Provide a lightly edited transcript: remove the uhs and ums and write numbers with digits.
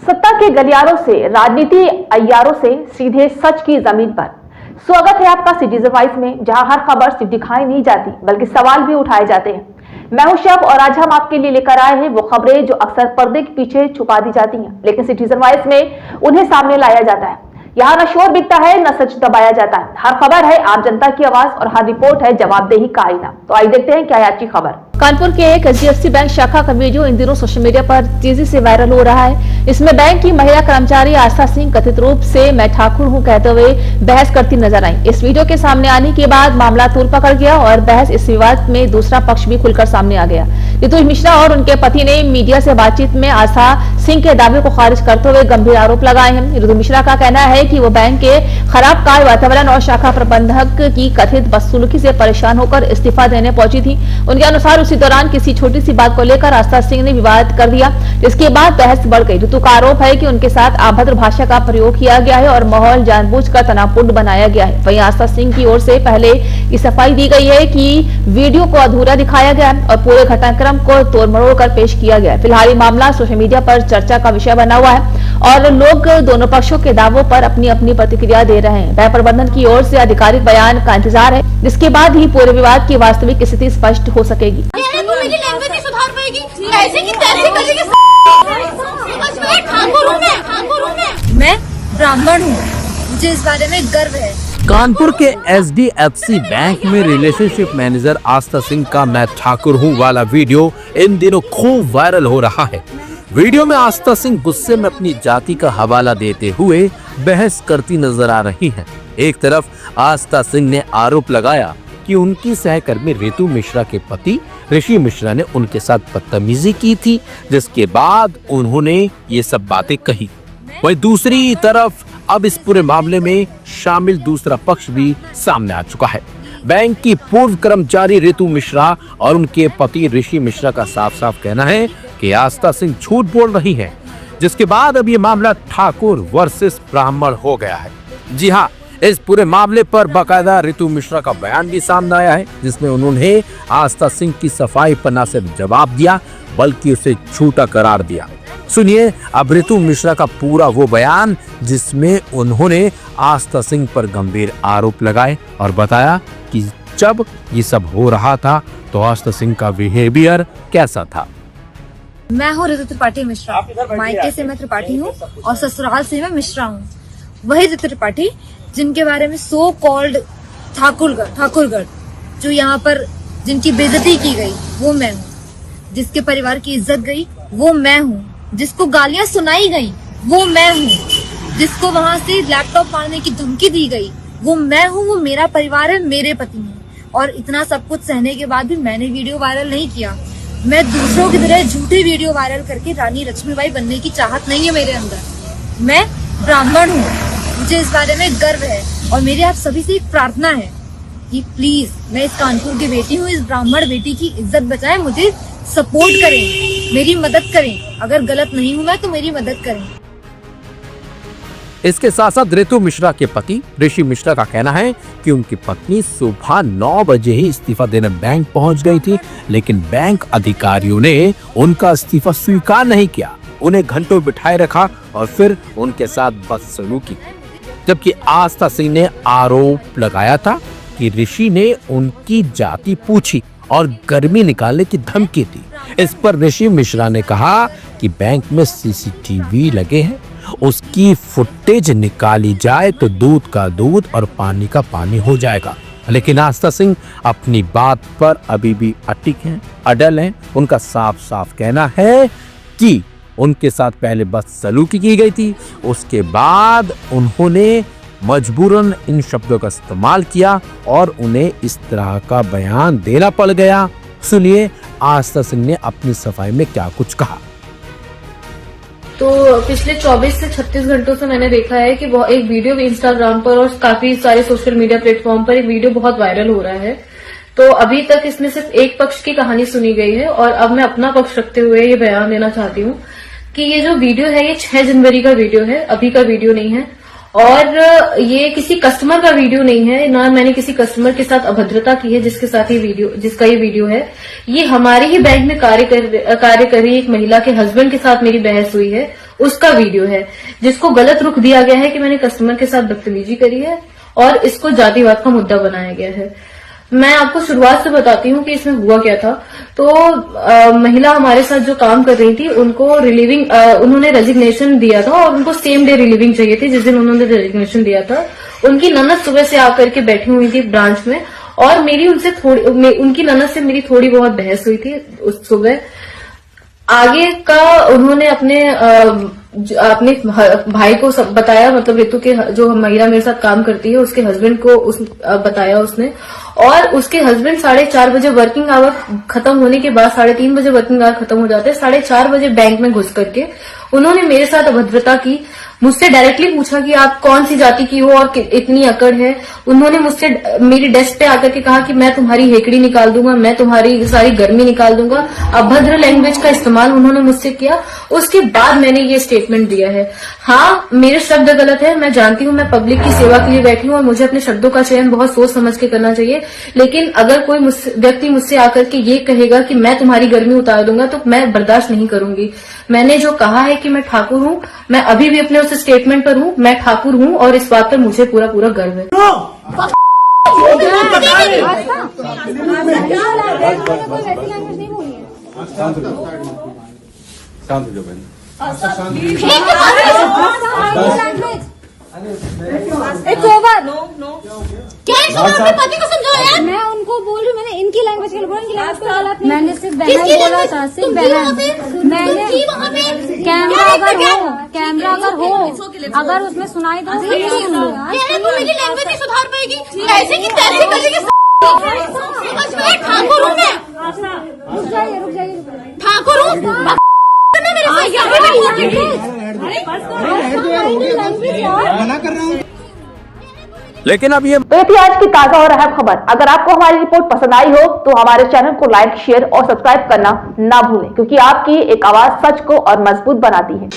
सत्ता के गलियारों से, राजनीति अय्यारों से सीधे सच की जमीन पर। स्वागत है आपका सिटीजन वॉइस में, जहां हर खबर सिर्फ दिखाई नहीं जाती बल्कि सवाल भी उठाए जाते हैं। मैं हूं शब और आज हम आपके लिए लेकर आए हैं वो खबरें जो अक्सर पर्दे के पीछे छुपा दी जाती हैं, लेकिन सिटीजन वॉइस में उन्हें सामने लाया जाता है। यहाँ न शोर बिकता है, न सच दबाया जाता है। हर खबर है आम जनता की आवाज और हर रिपोर्ट है जवाबदेही का आईना। तो आइए देखते हैं क्या है आज की खबर। कानपुर के एक HDFC बैंक शाखा का वीडियो इन दिनों सोशल मीडिया पर तेजी से वायरल हो रहा है। इसमें बैंक की महिला कर्मचारी आस्था सिंह कथित रूप से मैं ठाकुर हूं कहते हुए बहस करती नजर आई। इस वीडियो के सामने आने के बाद मामला तूल पकड़ गया और बहस इस विवाद में दूसरा पक्ष भी खुलकर सामने आ गया। ऋतु मिश्रा और उनके पति ने मीडिया से बातचीत में आस्था सिंह के दावे को खारिज करते हुए गंभीर आरोप लगाए हैं। ऋतु मिश्रा का कहना है कि वो बैंक के खराब कार्य वातावरण और शाखा प्रबंधक की कथित बदसलूकी से परेशान होकर इस्तीफा देने पहुंची थी। उनके अनुसार उसी दौरान किसी छोटी सी बात को लेकर आस्था सिंह ने विवाद कर दिया, जिसके बाद बहस बढ़ गई। ऋतु का आरोप है कि उनके साथ अभद्र भाषा का प्रयोग किया गया है और माहौल जानबूझकर तनावपूर्ण बनाया गया है। वहीं आस्था सिंह की ओर से पहले ये सफाई दी गई है कि वीडियो को अधूरा दिखाया गया और पूरे घटनाक्रम को तोड़-मरोड़ कर पेश किया गया। फिलहाल ये मामला सोशल मीडिया पर चर्चा का विषय बना हुआ है और लोग दोनों पक्षों के दावों पर अपनी अपनी प्रतिक्रिया दे रहे हैं। बैंक प्रबंधन की ओर से आधिकारिक बयान का इंतजार है, जिसके बाद ही पूरे विवाद की वास्तविक स्थिति स्पष्ट हो सकेगी। मेरी लैंग्वेज नहीं सुधार पाएगी, ऐसे की तैसे करेगी। ठाकुर हूं मैं ब्राह्मण हूँ, मुझे इस बारे में गर्व है। कानपुर के HDFC बैंक में रिलेशनशिप मैनेजर आस्था सिंह का मैं ठाकुर हूँ वाला वीडियो इन दिनों खूब वायरल हो रहा है। वीडियो में आस्था सिंह गुस्से में अपनी जाति का हवाला देते हुए बहस करती नजर आ रही हैं। एक तरफ आस्था सिंह ने आरोप लगाया कि उनकी सहकर्मी ऋतु मिश्रा के पति ऋषि मिश्रा ने उनके साथ बदतमीजी की थी, जिसके बाद उन्होंने ये सब बातें कही। वहीं दूसरी तरफ अब इस पूरे मामले में शामिल दूसरा पक्ष भी सामने आ चुका है। बैंक की पूर्व कर्मचारी ऋतु मिश्रा और उनके पति ऋषि मिश्रा का साफ साफ कहना है कि आस्था सिंह झूठ बोल रही है, जिसके बाद अब ये मामला ठाकुर वर्सेस ब्राह्मण हो गया है। जी हाँ, इस पूरे मामले पर बाकायदा ऋतु मिश्रा का बयान भी सामने आया है, जिसमें उन्होंने आस्था सिंह की सफाई पर न सिर्फ जवाब दिया बल्कि उसे झूठा करार दिया। सुनिए अब ऋतु मिश्रा का पूरा वो बयान, जिसमें उन्होंने आस्था सिंह पर गंभीर आरोप लगाए और बताया कि जब ये सब हो रहा था तो आस्था सिंह का बिहेवियर कैसा था। मैं हूँ ऋतु त्रिपाठी मिश्रा, मायके से मैं त्रिपाठी हूँ और ससुराल से मैं मिश्रा हूँ। वही ऋतु त्रिपाठी जिनके बारे में सो कॉल्ड ठाकुरगढ़ जो यहाँ पर जिनकी बेइज्जती की गई वो मैं हूँ, जिसके परिवार की इज्जत गई वो मैं हूँ, जिसको गालियां सुनाई गई वो मैं हूँ, जिसको वहाँ से लैपटॉप मारने की धमकी दी गई वो मैं हूँ। वो मेरा परिवार है, मेरे पति हैं। और इतना सब कुछ सहने के बाद भी मैंने वीडियो वायरल नहीं किया। मैं दूसरों की तरह झूठे वीडियो वायरल करके रानी लक्ष्मीबाई बनने की चाहत नहीं है मेरे अंदर। मैं ब्राह्मण हूँ, मुझे इस बारे में गर्व है और मेरी आप सभी से एक प्रार्थना है कि प्लीज, मैं इस कानपुर की बेटी हूँ, इस ब्राह्मण बेटी की इज्जत बचाएं, मुझे सपोर्ट करें, मेरी मदद करें। अगर गलत नहीं हूँ मैं तो मेरी मदद करें। इसके साथ साथ ऋतु मिश्रा के पति ऋषि मिश्रा का कहना है कि उनकी पत्नी सुबह 9 बजे ही इस्तीफा देने बैंक पहुंच गई थी, लेकिन बैंक अधिकारियों ने उनका इस्तीफा स्वीकार नहीं किया, उन्हें घंटों बिठाए रखा और फिर उनके साथ बदसलूकी। जबकि आस्था सिंह ने आरोप लगाया था कि ऋषि ने उनकी जाति पूछी और गर्मी निकालने की धमकी दी। इस पर ऋषि मिश्रा ने कहा कि बैंक में CCTV लगे हैं, उसकी फुटेज निकाली जाए तो दूध का दूध और पानी का पानी हो जाएगा। लेकिन आस्था सिंह अपनी बात पर अभी भी अडल हैं। उनका साफ साफ कहना है कि उनके साथ पहले बदसलूकी की गई थी, उसके बाद उन्होंने मजबूरन इन शब्दों का इस्तेमाल किया और उन्हें इस तरह का बयान देना पड़ गया। सुनिए आस्था सिंह ने अपनी सफाई में क्या कुछ कहा। तो पिछले 24 से 36 घंटों से मैंने देखा है कि एक वीडियो इंस्टाग्राम पर और काफी सारे सोशल मीडिया प्लेटफॉर्म पर एक वीडियो बहुत वायरल हो रहा है। तो अभी तक इसमें सिर्फ एक पक्ष की कहानी सुनी गई है और अब मैं अपना पक्ष रखते हुए ये बयान देना चाहती हूँ कि ये जो वीडियो है ये 6 जनवरी का वीडियो है, अभी का वीडियो नहीं है। और ये किसी कस्टमर का वीडियो नहीं है, ना मैंने किसी कस्टमर के साथ अभद्रता की है जिसका ये वीडियो है। ये हमारे ही बैंक में कार्य कर रही एक महिला के हस्बैंड के साथ मेरी बहस हुई है उसका वीडियो है, जिसको गलत रुख दिया गया है कि मैंने कस्टमर के साथ बदतमीजी करी है और इसको जातिवाद का मुद्दा बनाया गया है। मैं आपको शुरुआत से बताती हूँ कि इसमें हुआ क्या था। तो महिला हमारे साथ जो काम कर रही थी उनको उन्होंने रेजिग्नेशन दिया था और उनको सेम डे रिलीविंग चाहिए थी। जिस दिन उन्होंने रेजिग्नेशन दिया था, उनकी ननद सुबह से आकर के बैठी हुई थी ब्रांच में और उनकी ननद से मेरी थोड़ी बहुत बहस हुई थी उस सुबह। आगे का उन्होंने अपने भाई को सब बताया, मतलब रितु के जो महिला मेरे साथ काम करती है उसके हस्बैंड को बताया उसने, और उसके हस्बैंड 4:30 बजे वर्किंग आवर खत्म होने के बाद 3:30 बजे वर्किंग आवर खत्म हो जाते हैं, 4:30 बजे बैंक में घुस करके उन्होंने मेरे साथ अभद्रता की। मुझसे डायरेक्टली पूछा कि आप कौन सी जाति की हो और इतनी अकड़ है। उन्होंने मुझसे मेरी डेस्क पे आकर के कहा कि मैं तुम्हारी हेकड़ी निकाल दूंगा, मैं तुम्हारी सारी गर्मी निकाल दूंगा। अभद्र लैंग्वेज का इस्तेमाल उन्होंने मुझसे किया। उसके बाद मैंने ये स्टेटमेंट दिया है। हाँ, मेरे शब्द गलत है, मैं जानती हूँ, मैं पब्लिक की सेवा के लिए बैठी हूँ और मुझे अपने शब्दों का चयन बहुत सोच समझ के करना चाहिए। लेकिन अगर कोई व्यक्ति मुझसे आकर के ये कहेगा कि मैं तुम्हारी गर्मी उतार दूंगा तो मैं बर्दाश्त नहीं करूंगी। मैंने जो कहा है कि मैं ठाकुर हूँ, मैं अभी भी अपने उस स्टेटमेंट पर हूँ, मैं ठाकुर हूँ और इस बात पर मुझे पूरा गर्व है। शांत हो जाओ बहन। पति को समझाओ यार। मैं उनको बोल रही हूँ, मैंने इनकी लैंग्वेज के लिए बोला, इनकी लैंग्वेज को गलत नहीं। मैंने सिर्फ बहन बोला था, सिर्फ बहन। मैंने कैमरा अगर हो अगर उसमें सुनाई तो मेरी लैंग्वेज नहीं सुधार पाएगी, ऐसे की तैसे करेगी। ठाकुर हूँ मैं, रुक जाइए ठाकुर हूँ। लेकिन अब ये तो थी आज की ताजा और अहम खबर। अगर आपको हमारी रिपोर्ट पसंद आई हो तो हमारे चैनल को लाइक, शेयर और सब्सक्राइब करना ना भूलें, क्योंकि आपकी एक आवाज सच को और मजबूत बनाती है।